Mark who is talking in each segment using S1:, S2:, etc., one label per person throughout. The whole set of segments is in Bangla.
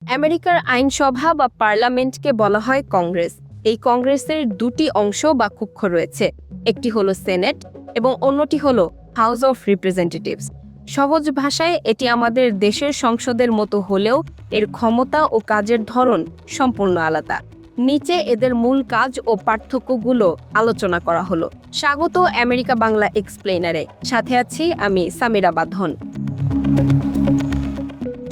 S1: আমেরিকার আইনসভা বা পার্লামেন্টকে বলা হয় কংগ্রেস। এই কংগ্রেসের দুটি অংশ বা কক্ষ রয়েছে, একটি হলো সেনেট এবং অন্যটি হলো হাউস অফ রিপ্রেজেন্টেটিভস। সহজ ভাষায় এটি আমাদের দেশের সংসদের মতো হলেও এর ক্ষমতা ও কাজের ধরন সম্পূর্ণ আলাদা। নিচে এদের মূল কাজ ও পার্থক্যগুলো আলোচনা করা হলো। স্বাগত আমেরিকা বাংলা এক্সপ্লেনারে, সাথে আছি আমি সামিরা বাঁধন।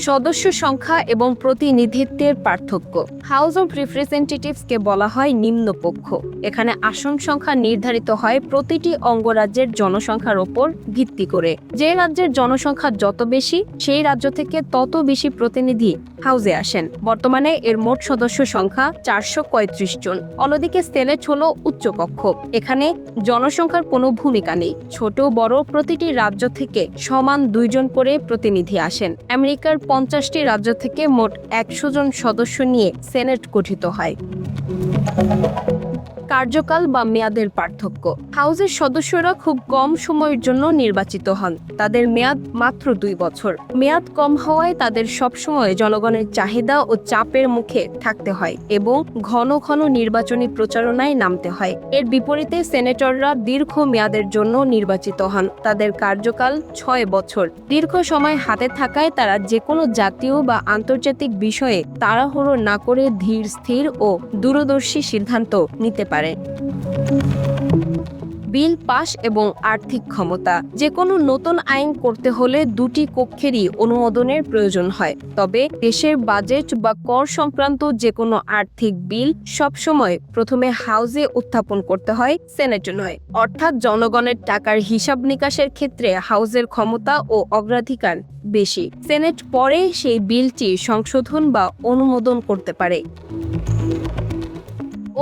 S1: সদস্য সংখ্যা এবং প্রতিনিধিত্বের পার্থক্য। হাউস অব রিপ্রেজেন্টেটিভসকে বলা হয় নিম্নকক্ষ। এখানে আসন সংখ্যা নির্ধারিত হয় প্রতিটি অঙ্গরাজ্যের জনসংখ্যার ওপর ভিত্তি করে। যে রাজ্যের জনসংখ্যা যত বেশি, সেই রাজ্য থেকে তত বেশি প্রতিনিধি হাউসে আসেন। বর্তমানে এর মোট সদস্য সংখ্যা 435 জন। অন্যদিকে সেনেট হলো উচ্চকক্ষ। এখানে জনসংখ্যার কোনো ভূমিকা নেই। ছোট বড় প্রতিটি রাজ্য থেকে সমান 2 জন করে প্রতিনিধি আসেন। আমেরিকার 50টি রাজ্য থেকে মোট 100 জন সদস্য নিয়ে সেনেট গঠিত হয়। কার্যকাল বা মেয়াদের পার্থক্য। হাউসের সদস্যরা খুব কম সময়ের জন্য নির্বাচিত হন। তাদের মেয়াদ মাত্র 2 বছর। মেয়াদ কম হওয়ায় তাদের সবসময় জনগণের চাহিদা ও চাপের মুখে থাকতে হয় এবং ঘন ঘন নির্বাচনী প্রচারণায় নামতে হয়। এর বিপরীতে সেনেটররা দীর্ঘ মেয়াদের জন্য নির্বাচিত হন। তাদের কার্যকাল 6 বছর। দীর্ঘ সময় হাতে থাকায় তারা যে কোনো জাতীয় বা আন্তর্জাতিক বিষয়ে তাড়াহুড়ো না করে ধীর স্থির ও দূরদর্শী সিদ্ধান্ত নিতে পারে। বিল পাস এবং আর্থিক ক্ষমতা। যে কোনো নতুন আইন করতে হলে দুটি কক্ষেরই অনুমোদনের প্রয়োজন হয়। তবে দেশের বাজেট বা কর সংক্রান্ত যে কোনো আর্থিক বিল সবসময় প্রথমে হাউসে উত্থাপন করতে হয়, সেনেটে নয়। অর্থাৎ জনগণের টাকার হিসাব নিকাশের ক্ষেত্রে হাউসের ক্ষমতা ও অগ্রাধিকার বেশি। সেনেট পরে সেই বিলটি সংশোধন বা অনুমোদন করতে পারে।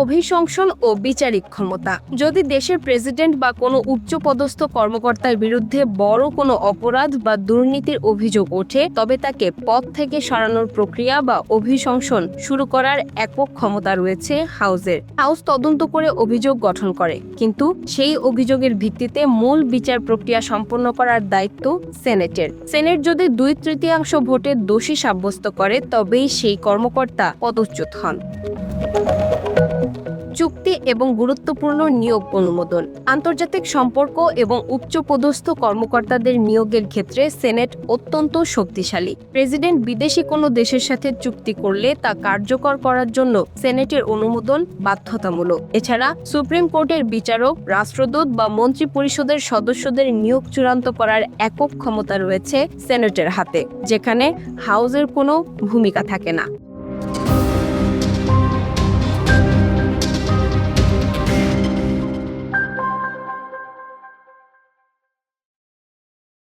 S1: অভিশংসন ও বিচারিক ক্ষমতা। যদি দেশের প্রেসিডেন্ট বা কোনো উচ্চপদস্থ কর্মকর্তার বিরুদ্ধে বড় কোনো অপরাধ বা দুর্নীতির অভিযোগ ওঠে, তবে তাকে পদ থেকে সরানোর প্রক্রিয়া বা অভিশংসন শুরু করার একক ক্ষমতা রয়েছে হাউসের। হাউস তদন্ত করে অভিযোগ গঠন করে, কিন্তু সেই অভিযোগের ভিত্তিতে মূল বিচার প্রক্রিয়া সম্পন্ন করার দায়িত্ব সেনেটের। সেনেট যদি 2/3 ভোটে দোষী সাব্যস্ত করে, তবেই সেই কর্মকর্তা পদচ্যুত হন। চুক্তি এবং গুরুত্বপূর্ণ নিয়োগ অনুমোদন। আন্তর্জাতিক সম্পর্ক এবং উচ্চপদস্থ কর্মকর্তাদের নিয়োগের ক্ষেত্রে সেনেট অত্যন্ত শক্তিশালী। প্রেসিডেন্ট বিদেশি কোনো দেশের সাথে চুক্তি করলে তা কার্যকর করার জন্য সেনেটের অনুমোদন বাধ্যতামূলক। এছাড়া সুপ্রিম কোর্টের বিচারক, রাষ্ট্রদূত বা মন্ত্রী পরিষদের সদস্যদের নিয়োগ চূড়ান্ত করার একক ক্ষমতা রয়েছে সেনেটের হাতে, যেখানে হাউসের কোনো ভূমিকা থাকে না।